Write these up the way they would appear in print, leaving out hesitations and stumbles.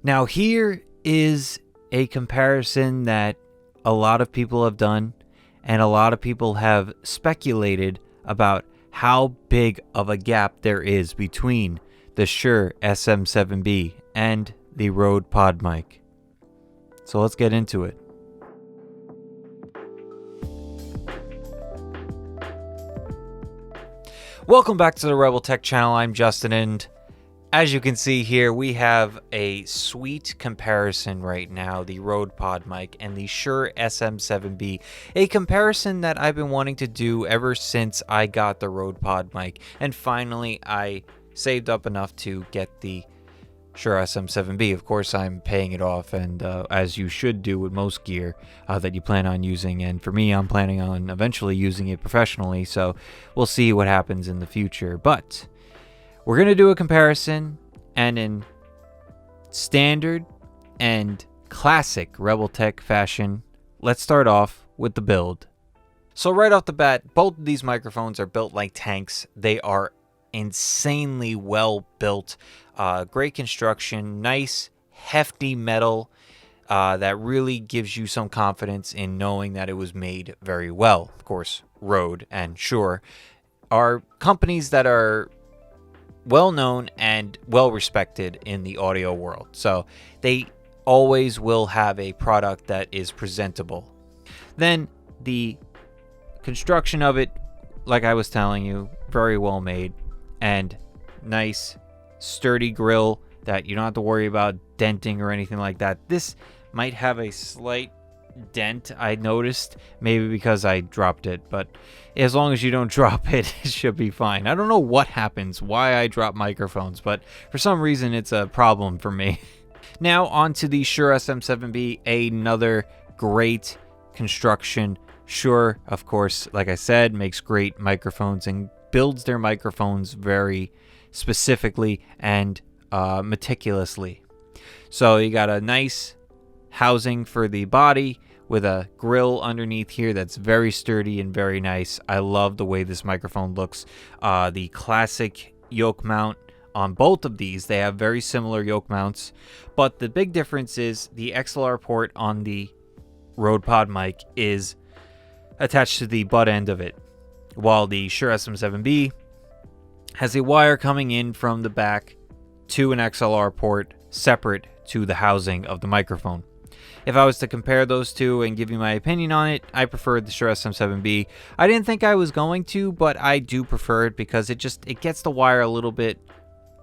Now here is a comparison that a lot of people have done, and a lot of people have speculated about how big of a gap there is between the Shure SM7B and the Rode PodMic. So let's get into it. Welcome back to the Rebel Tech channel. I'm Justin, and as you can see here, we have a sweet comparison right now, the Rode PodMic and the Shure SM7B, a comparison that I've been wanting to do ever since I got the Rode PodMic, and finally I saved up enough to get the Shure SM7B. Of course, I'm paying it off, and as you should do with most gear that you plan on using. And for me, I'm planning on eventually using it professionally, so we'll see what happens in the future. But we're going to do a comparison, and in standard and classic Rebel Tech fashion, let's start off with the build. So right off the bat, both of these microphones are built like tanks. They are insanely well built, great construction, nice hefty metal that really gives you some confidence in knowing that it was made very well. Of course, Rode and Shure are companies that are well known and well respected in the audio world, so they always will have a product that is presentable. Then the construction of it, like I was telling you, very well made, and nice sturdy grill that you don't have to worry about denting or anything like that. This might have a slight dent, I noticed, maybe because I dropped it, but as long as you don't drop it, it should be fine. I don't know what happens, why I drop microphones, but for some reason it's a problem for me. Now on to the Shure SM7B, another great construction. Shure, of course, like I said, makes great microphones and builds their microphones very specifically and meticulously. So you got a nice housing for the body with a grill underneath here that's very sturdy and very nice. I love the way this microphone looks. The classic yoke mount on both of these, they have very similar yoke mounts, but the big difference is the XLR port on the Rode PodMic is attached to the butt end of it, while the Shure SM7B has a wire coming in from the back to an XLR port separate to the housing of the microphone. If I was to compare those two and give you my opinion on it, I preferred the Shure SM7B. I didn't think I was going to, but I do prefer it because it gets the wire a little bit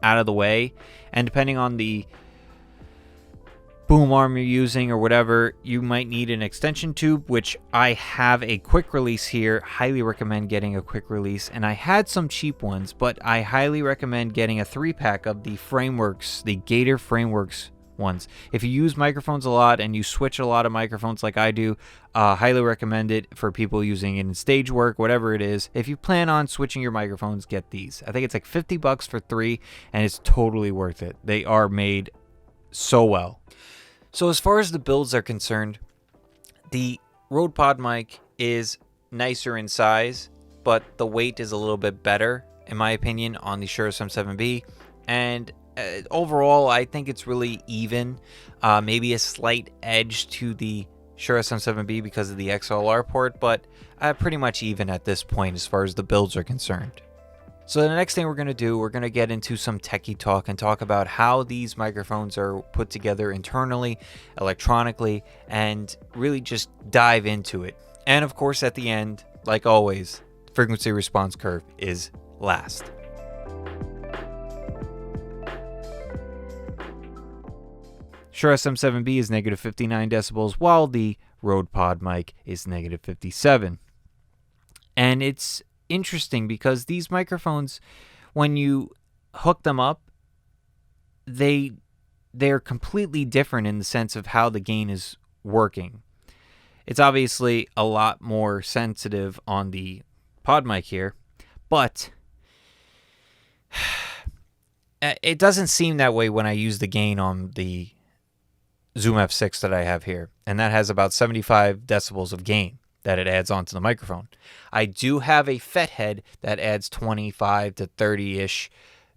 out of the way, and depending on the boom arm you're using or whatever, you might need an extension tube, which I have a quick release here. Highly recommend getting a quick release, and I had some cheap ones, but I highly recommend getting a 3-pack of the Frameworks, the Gator Frameworks ones. If you use microphones a lot and you switch a lot of microphones like I do, highly recommend it for people using it in stage work, whatever it is. If you plan on switching your microphones, get these. I think it's like $50 for 3, and it's totally worth it. They are made so well. So as far as the builds are concerned, the Rode PodMic is nicer in size, but the weight is a little bit better, in my opinion, on the Shure SM7B. And overall, I think it's really even. Maybe a slight edge to the Shure SM7B because of the XLR port, but pretty much even at this point as far as the builds are concerned. So the next thing we're going to do, we're going to get into some techie talk and talk about how these microphones are put together internally, electronically, and really just dive into it. And of course, at the end, like always, the frequency response curve is last. Shure SM7B is negative 59 decibels, while the Rode PodMic is negative 57. And it's interesting because these microphones, when you hook them up, they're completely different in the sense of how the gain is working. It's obviously a lot more sensitive on the PodMic here, but it doesn't seem that way when I use the gain on the Zoom F6 that I have here, and that has about 75 decibels of gain that it adds onto the microphone. I do have a FET head that adds 25 to 30-ish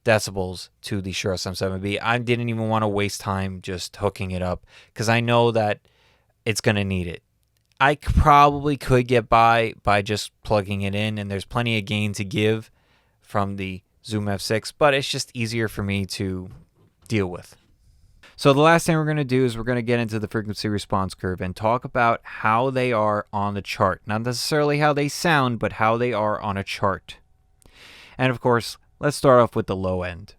decibels to the Shure SM7B. I didn't even want to waste time just hooking it up because I know that it's going to need it. I probably could get by just plugging it in, and there's plenty of gain to give from the Zoom F6, but it's just easier for me to deal with. So the last thing we're going to do is we're going to get into the frequency response curve and talk about how they are on the chart. Not necessarily how they sound, but how they are on a chart. And of course, let's start off with the low end.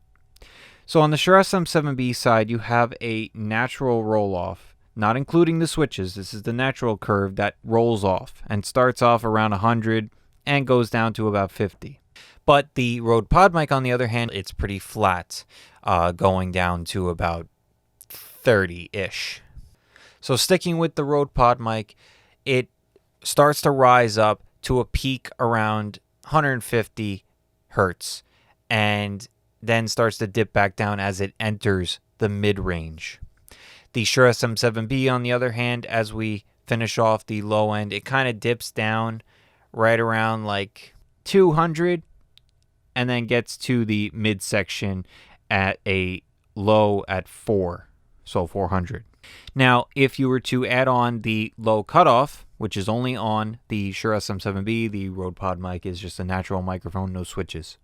So on the Shure SM7B side, you have a natural roll-off, not including the switches. This is the natural curve that rolls off and starts off around 100 and goes down to about 50. But the Rode PodMic, on the other hand, it's pretty flat, going down to about 30-ish. So sticking with the Rode PodMic, it starts to rise up to a peak around 150 hertz and then starts to dip back down as it enters the mid-range. The Shure SM7B, on the other hand, as we finish off the low end, it kind of dips down right around like 200 and then gets to the midsection at a low at 4, so 400. Now, if you were to add on the low cutoff, which is only on the Shure SM7B, the Rode PodMic is just a natural microphone, no switches.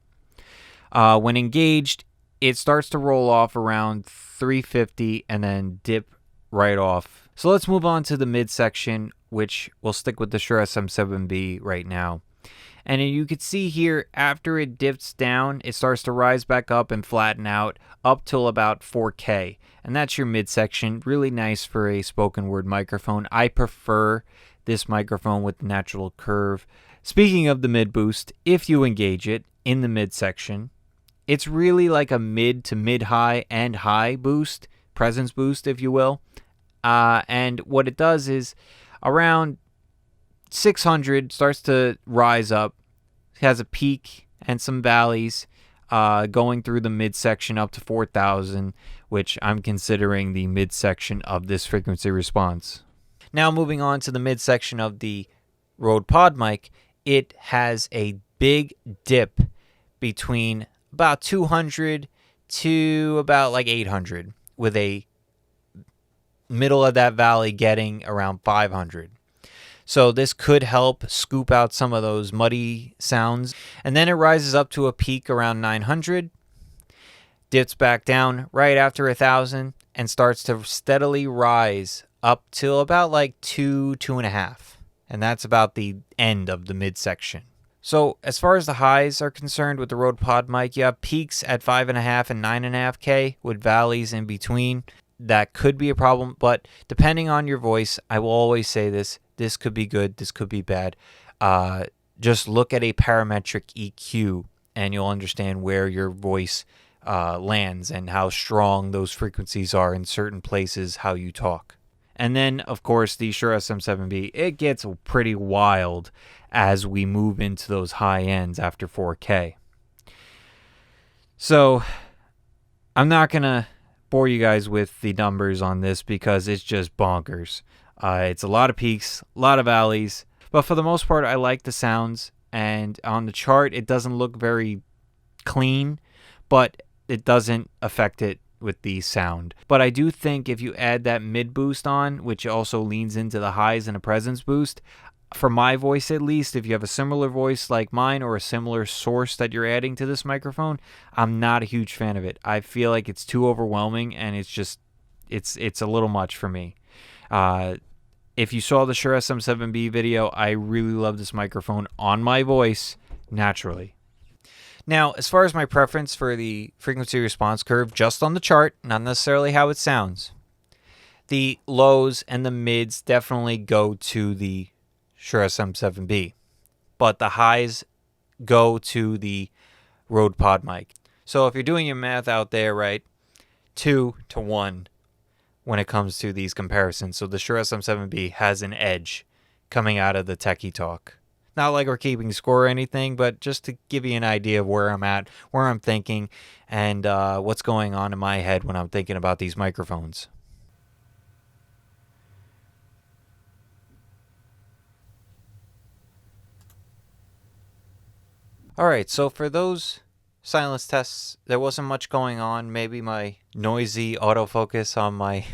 When engaged, it starts to roll off around 350 and then dip right off. So let's move on to the midsection, which we'll stick with the Shure SM7B right now. And you can see here, after it dips down, it starts to rise back up and flatten out up till about 4K. And that's your midsection. Really nice for a spoken word microphone. I prefer this microphone with the natural curve. Speaking of the mid boost, if you engage it in the midsection, it's really like a mid to mid-high and high boost, presence boost, if you will. And what it does is around 600 starts to rise up. It has a peak and some valleys going through the midsection up to 4,000, which I'm considering the midsection of this frequency response. Now moving on to the midsection of the Rode PodMic, it has a big dip between about 200 to about like 800, with a middle of that valley getting around 500. So this could help scoop out some of those muddy sounds. And then it rises up to a peak around 900, dips back down right after 1,000, and starts to steadily rise up till about like 2.5. And that's about the end of the midsection. So as far as the highs are concerned with the Rode PodMic, you have peaks at 5.5 and 9.5K with valleys in between. That could be a problem, but depending on your voice, I will always say this could be good, this could be bad. Just look at a parametric EQ and you'll understand where your voice lands and how strong those frequencies are in certain places, how you talk. And then, of course, the Shure SM7B, it gets pretty wild as we move into those high ends after 4K. So, I'm not going to bore you guys with the numbers on this because it's just bonkers. It's a lot of peaks, a lot of valleys, but for the most part, I like the sounds. And on the chart, it doesn't look very clean, but it doesn't affect it with the sound. But I do think if you add that mid boost on, which also leans into the highs and a presence boost, for my voice at least, if you have a similar voice like mine or a similar source that you're adding to this microphone, I'm not a huge fan of it. I feel like it's too overwhelming and it's a little much for me. If you saw the Shure SM7B video, I really love this microphone on my voice naturally. Now, as far as my preference for the frequency response curve, just on the chart, not necessarily how it sounds, the lows and the mids definitely go to the Shure SM7B, but the highs go to the Rode PodMic. So if you're doing your math out there, right, 2-to-1 when it comes to these comparisons. So the Shure SM7B has an edge coming out of the Techy Talk. Not like we're keeping score or anything, but just to give you an idea of where I'm at, where I'm thinking, and what's going on in my head when I'm thinking about these microphones. All right, so for those silence tests. There wasn't much going on. Maybe my noisy autofocus on my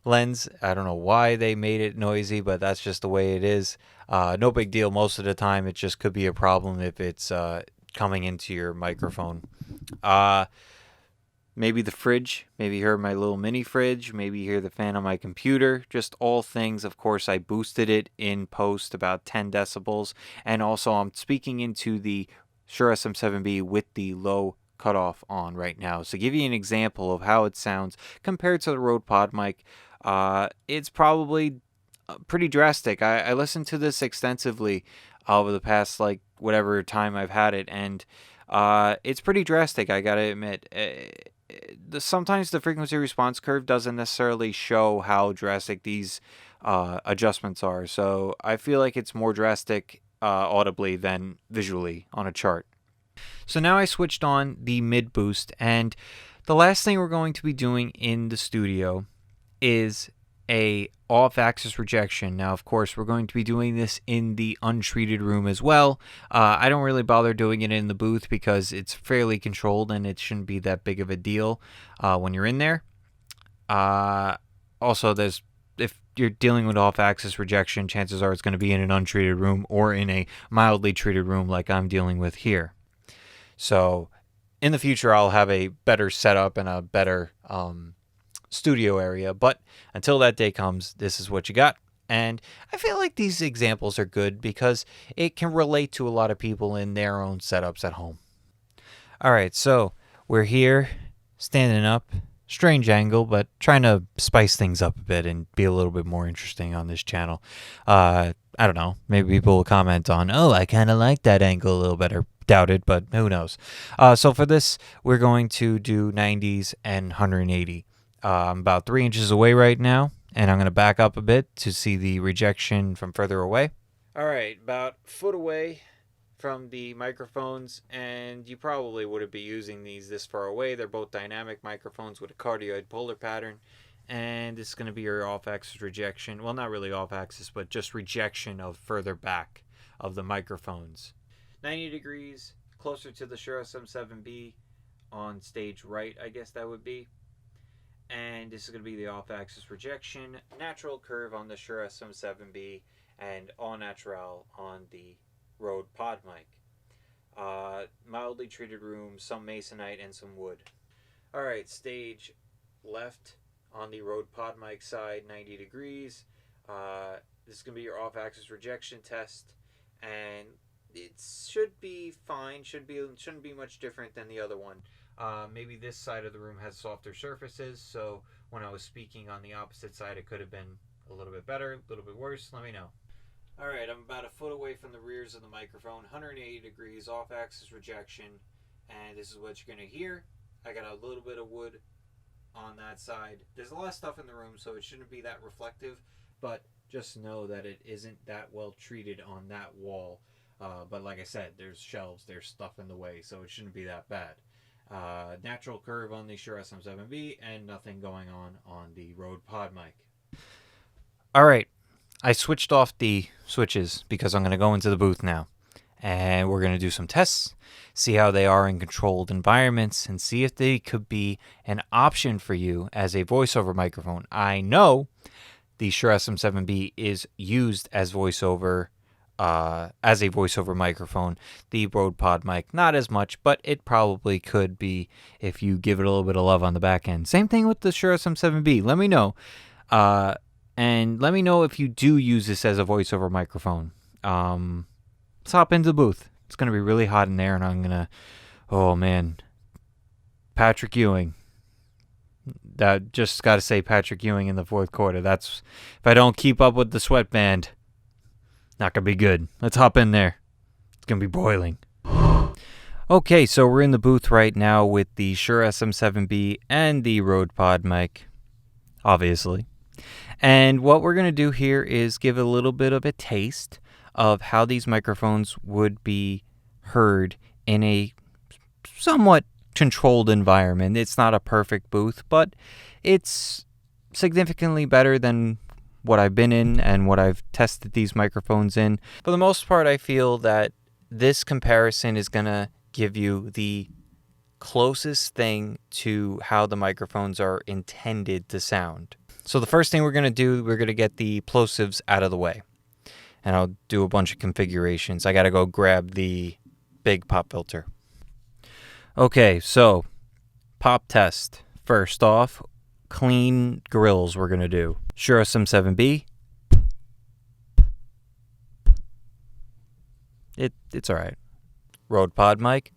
lens. I don't know why they made it noisy, but that's just the way it is. No big deal most of the time. It just could be a problem if it's coming into your microphone. Maybe the fridge. Maybe you heard my little mini fridge. Maybe you hear the fan on my computer. Just all things. Of course, I boosted it in post about 10 decibels. And also, I'm speaking into the Shure SM7B with the low cutoff on right now. So, to give you an example of how it sounds compared to the Rode PodMic, it's probably pretty drastic. I listened to this extensively over the past, like, whatever time I've had it. And it's pretty drastic, I gotta admit. Sometimes the frequency response curve doesn't necessarily show how drastic these adjustments are. So I feel like it's more drastic audibly than visually on a chart. So now I switched on the mid boost, and the last thing we're going to be doing in the studio is a off-axis rejection. Now, of course, we're going to be doing this in the untreated room as well. I don't really bother doing it in the booth because it's fairly controlled and it shouldn't be that big of a deal when you're in there. Also, if you're dealing with off-axis rejection, chances are it's going to be in an untreated room or in a mildly treated room like I'm dealing with here. So in the future, I'll have a better setup and a better studio area, but until that day comes, this is what you got. And I feel like these examples are good because it can relate to a lot of people in their own setups at home. All right, so we're here standing up, strange angle, but trying to spice things up a bit and be a little bit more interesting on this channel. I don't know, maybe people will comment on, oh, I kind of like that angle a little better. Doubt it, but who knows. So for this, we're going to do 90s and 180. I'm about 3 inches away right now, and I'm going to back up a bit to see the rejection from further away. All right, about a foot away from the microphones, and you probably wouldn't be using these this far away. They're both dynamic microphones with a cardioid polar pattern, and this is going to be your off-axis rejection. Well, not really off-axis, but just rejection of further back of the microphones. 90 degrees, closer to the Shure SM7B on stage right, I guess that would be. And this is going to be the off-axis rejection, natural curve on the Shure SM7B, and all natural on the Rode PodMic. Mildly treated room, some masonite, and some wood. Alright, stage left on the Rode PodMic side, 90 degrees. This is going to be your off-axis rejection test, and it should be fine. Shouldn't be much different than the other one. Maybe this side of the room has softer surfaces, so when I was speaking on the opposite side, it could have been a little bit better, a little bit worse. Let me know. Alright, I'm about a foot away from the rears of the microphone, 180 degrees, off-axis rejection, and this is what you're going to hear. I got a little bit of wood on that side. There's a lot of stuff in the room, so it shouldn't be that reflective, but just know that it isn't that well treated on that wall. But like I said, there's shelves, there's stuff in the way, so it shouldn't be that bad. Natural curve on the Shure SM7B, and nothing going on the Rode PodMic. Alright, I switched off the switches because I'm going to go into the booth now. And we're going to do some tests, see how they are in controlled environments, and see if they could be an option for you as a voiceover microphone. I know the Shure SM7B is used as voiceover as a voiceover microphone. The Rode PodMic, not as much, but it probably could be if you give it a little bit of love on the back end. Same thing with the Shure SM7B. Let me know. And let me know if you do use this as a voiceover microphone. Let's hop into the booth. It's going to be really hot in there, and I'm going to... Oh, man. Patrick Ewing. That just got to say Patrick Ewing in the fourth quarter. That's... If I don't keep up with the sweatband... Not gonna be good. Let's hop in there. It's gonna be boiling. Okay, so we're in the booth right now with the Shure SM7B and the Rode PodMic, obviously. And what we're gonna do here is give a little bit of a taste of how these microphones would be heard in a somewhat controlled environment. It's not a perfect booth, but it's significantly better than what I've been in and what I've tested these microphones in. For the most part, I feel that this comparison is going to give you the closest thing to how the microphones are intended to sound. So the first thing we're going to do, we're going to get the plosives out of the way. And I'll do a bunch of configurations. I got to go grab the big pop filter. Okay, so pop test. First off, clean grills we're going to do. Shure SM7B. It's all right. Rode PodMic.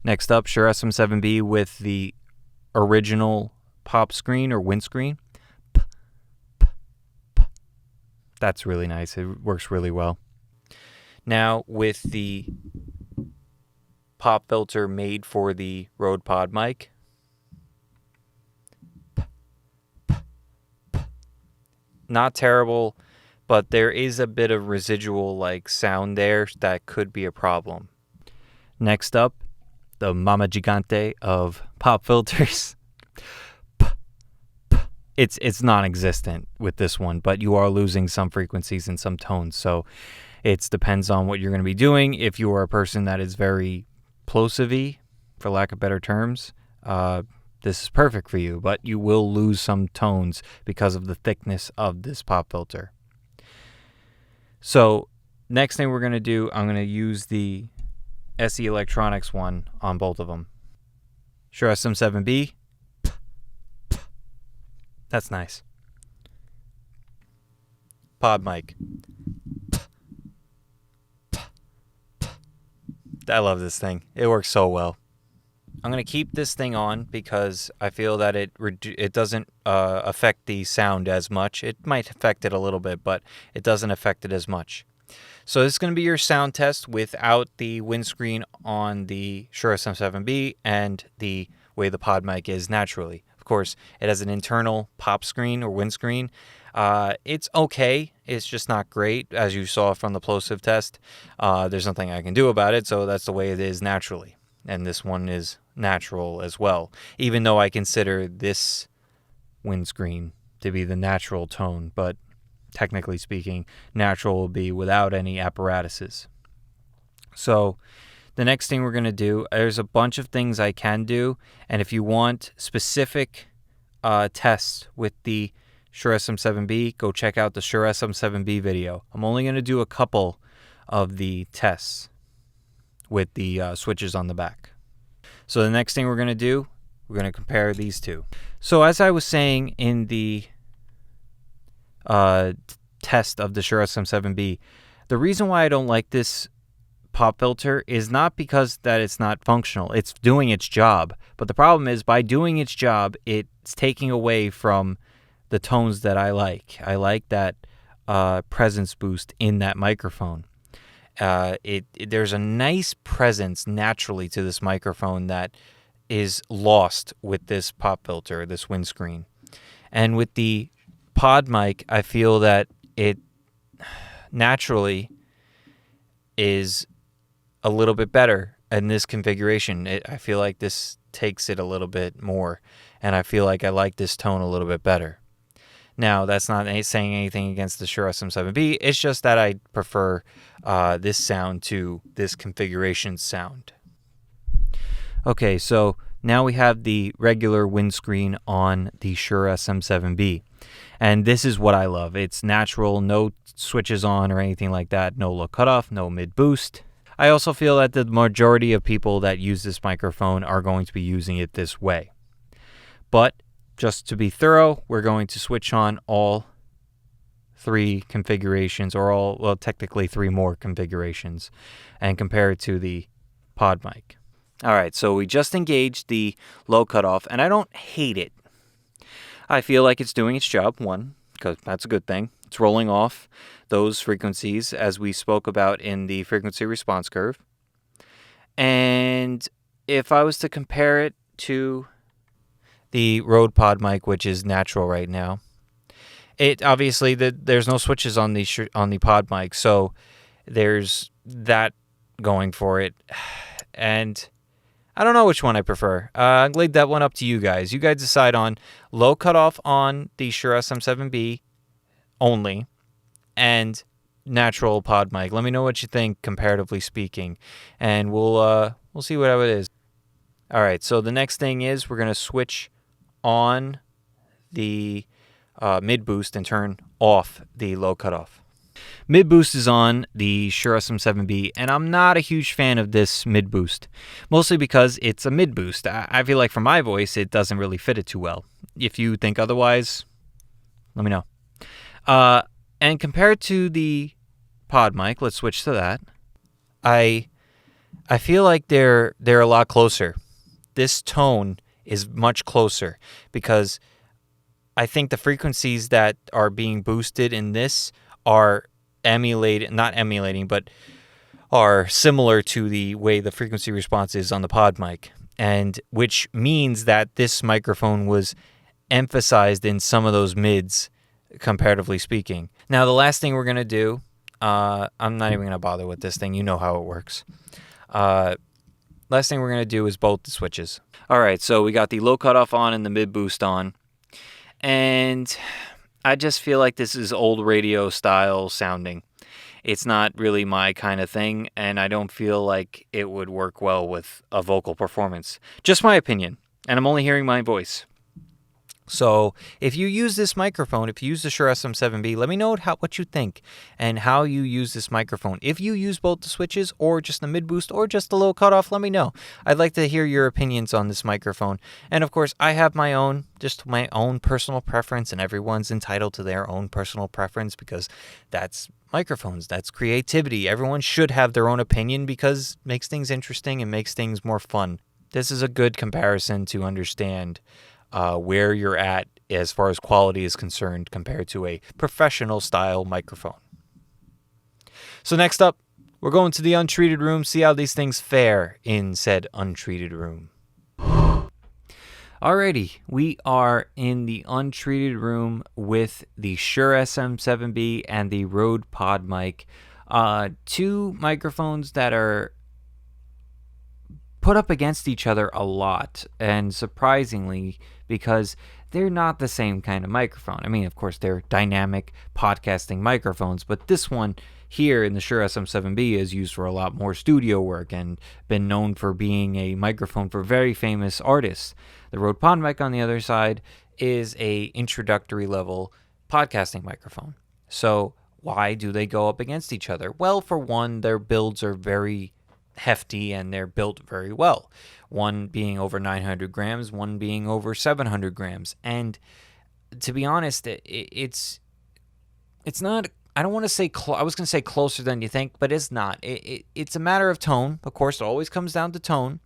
Next up, Shure SM7B with the original pop screen or windscreen. That's really nice. It works really well. Now with the pop filter made for the Rode PodMic. Not terrible, but there is a bit of residual like sound there that could be a problem. Next up, the Mama Gigante of pop filters. It's non-existent with this one, but you are losing some frequencies and some tones, so it depends on what you're going to be doing. If you are a person that is very plosive-y, for lack of better terms, this is perfect for you, but you will lose some tones because of the thickness of this pop filter. So next thing we're going to do, I'm going to use the SE Electronics one on both of them. Shure SM7B. That's nice. PodMic. I love this thing. It works so well. I'm going to keep this thing on because I feel that it doesn't affect the sound as much. It might affect it a little bit, but it doesn't affect it as much. So this is going to be your sound test without the windscreen on the Shure SM7B and the way the PodMic is naturally. Of course, it has an internal pop screen or windscreen. It's okay. It's just not great, as you saw from the plosive test. There's nothing I can do about it, so that's the way it is naturally. And this one is natural as well, even though I consider this windscreen to be the natural tone, but technically speaking, natural will be without any apparatuses. So the next thing we're going to do, there's a bunch of things I can do, and if you want specific tests with the Shure SM7B, go check out the Shure SM7B video. I'm only going to do a couple of the tests with the switches on the back. So the next thing we're going to do, we're going to compare these two. So as I was saying in the test of the Shure SM7B, the reason why I don't like this pop filter is not because that it's not functional. It's doing its job. But the problem is, by doing its job, it's taking away from the tones that I like. I like that presence boost in that microphone. There's a nice presence naturally to this microphone that is lost with this pop filter, this windscreen. And with the PodMic, I feel that it naturally is a little bit better in this configuration. I feel like this takes it a little bit more, and I feel like I like this tone a little bit better. Now, that's not saying anything against the Shure SM7B. It's just that I prefer this sound to this configuration sound. Okay, so now we have the regular windscreen on the Shure SM7B. And this is what I love. It's natural, no switches on or anything like that, no low cutoff, no mid boost. I also feel that the majority of people that use this microphone are going to be using it this way. But just to be thorough, we're going to switch on all three configurations, or well, technically three more configurations, and compare it to the PodMic. All right, so we just engaged the low cutoff, and I don't hate it. I feel like it's doing its job, one, because that's a good thing. It's rolling off those frequencies as we spoke about in the frequency response curve. And if I was to compare it to the Rode PodMic, which is natural right now, it obviously there's no switches on the PodMic, so there's that going for it. And I don't know which one I prefer. I'll leave that one up to you guys. You guys decide on low cutoff on the Shure SM7B only, and natural pod mic. Let me know what you think, comparatively speaking, and we'll see what it is. All right, so the next thing is we're gonna switch on the mid boost and turn off the low cutoff. Mid boost is on the Shure SM7B, and I'm not a huge fan of this mid boost, mostly because it's a mid boost. I feel like for my voice, it doesn't really fit it too well. If you think otherwise, let me know. And compared to the pod mic, let's switch to that. I feel like they're a lot closer. This tone is much closer because I think the frequencies that are being boosted in this are not emulating, but are similar to the way the frequency response is on the pod mic, and which means that this microphone was emphasized in some of those mids, comparatively speaking. Now, the last thing we're going to do, I'm not even going to bother with this thing. You know how it works. Last thing we're going to do is bolt the switches. All right, so we got the low cutoff on and the mid boost on. And I just feel like this is old radio style sounding. It's not really my kind of thing, and I don't feel like it would work well with a vocal performance. Just my opinion, and I'm only hearing my voice. So if you use this microphone, if you use the Shure SM7B, let me know what you think and how you use this microphone. If you use both the switches or just the mid boost or just the low cutoff, let me know. I'd like to hear your opinions on this microphone. And of course, I have my own personal preference, and everyone's entitled to their own personal preference because that's microphones. That's creativity. Everyone should have their own opinion because it makes things interesting and makes things more fun. This is a good comparison to understand where you're at as far as quality is concerned compared to a professional style microphone. So next up, we're going to the untreated room, see how these things fare in said untreated room. Alrighty, we are in the untreated room with the Shure SM7B and the Rode PodMic. Two microphones that are put up against each other a lot, and surprisingly, because they're not the same kind of microphone. I mean, of course, they're dynamic podcasting microphones, but this one here in the Shure SM7B is used for a lot more studio work and been known for being a microphone for very famous artists. The Rode PodMic, on the other side, is a introductory level podcasting microphone. So why do they go up against each other? Well, for one, their builds are very hefty and they're built very well. One being over 900 grams, one being over 700 grams. And to be honest, it's not, I don't want to say, I was going to say closer than you think, but it's not. It's a matter of tone. Of course, it always comes down to tone,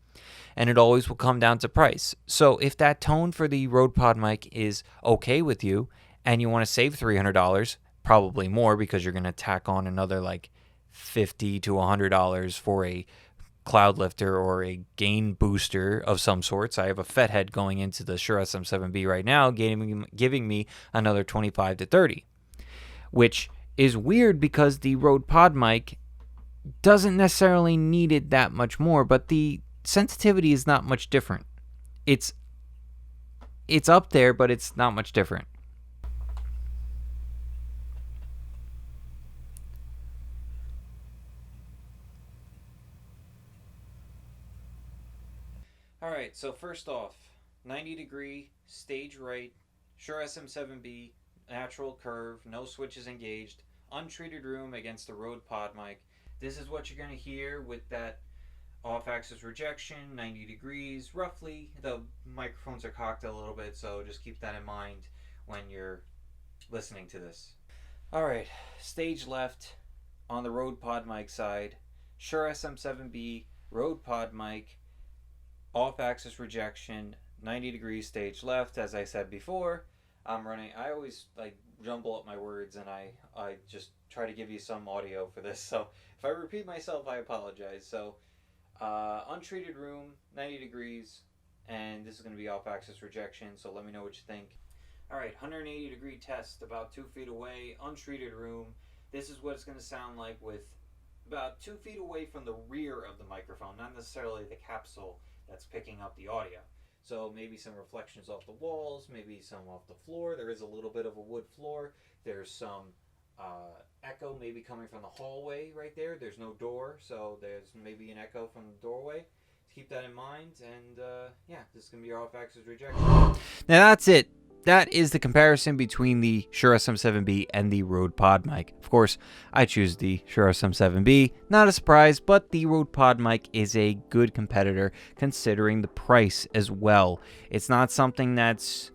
and it always will come down to price. So if that tone for the Rode PodMic is okay with you and you want to save $300, probably more because you're going to tack on another like $50 to $100 for a cloud lifter or a gain booster of some sorts. I have a FET head going into the Shure SM7B right now, giving me another $25 to $30, which is weird because the Rode PodMic doesn't necessarily need it that much more, but the sensitivity is not much different. It's up there, but it's not much different. All right, so first off, 90 degree, stage right, Shure SM7B, natural curve, no switches engaged, untreated room against the Rode PodMic. This is what you're going to hear with that off-axis rejection, 90 degrees, roughly. The microphones are cocked a little bit, so just keep that in mind when you're listening to this. All right, stage left on the Rode PodMic side, Shure SM7B, Rode PodMic, off-axis rejection, 90 degrees stage left. As I said before, I always jumble up my words, and I just try to give you some audio for this. So if I repeat myself, I apologize. So untreated room, 90 degrees, and this is going to be off-axis rejection, so let me know what you think. All right, 180 degree test, about 2 feet away, untreated room. This is what it's going to sound like with about 2 feet away from the rear of the microphone, not necessarily the capsule that's picking up the audio. So maybe some reflections off the walls, maybe some off the floor. There is a little bit of a wood floor. There's some echo maybe coming from the hallway right there. There's no door, so there's maybe an echo from the doorway. Keep that in mind, and yeah, this is going to be off axis rejection. Now that's it. That is the comparison between the Shure SM7B and the Rode PodMic. Of course, I choose the Shure SM7B. Not a surprise, but the Rode PodMic is a good competitor considering the price as well. It's not something that's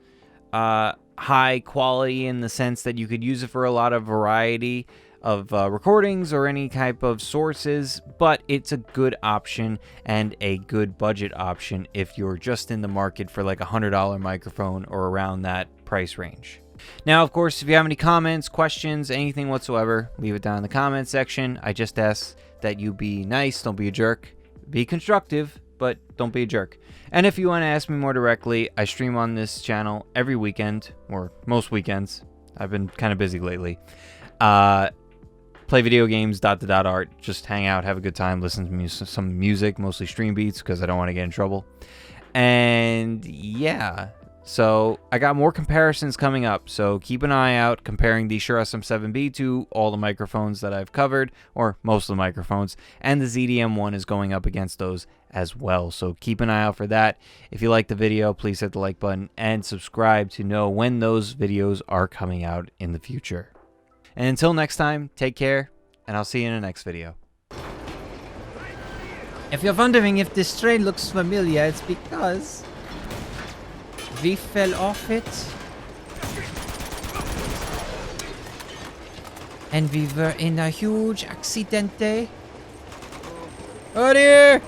high quality in the sense that you could use it for a lot of variety of recordings or any type of sources, but it's a good option and a good budget option if you're just in the market for like $100 microphone or around that price range. Now, of course, if you have any comments, questions, anything whatsoever, leave it down in the comment section. I just ask that you be nice, don't be a jerk, be constructive, but don't be a jerk. And if you want to ask me more directly, I stream on this channel every weekend, or most weekends. I've been kind of busy lately. Play video games, art, just hang out, have a good time, listen to some music, mostly stream beats, because I don't want to get in trouble. And yeah, so I got more comparisons coming up, so keep an eye out comparing the Shure SM7B to all the microphones that I've covered, or most of the microphones, and the ZDM1 is going up against those as well, so keep an eye out for that. If you like the video, please hit the like button and subscribe to know when those videos are coming out in the future. And until next time, take care, and I'll see you in the next video. If you're wondering if this train looks familiar, it's because we fell off it. And we were in a huge accidente. Oh dear!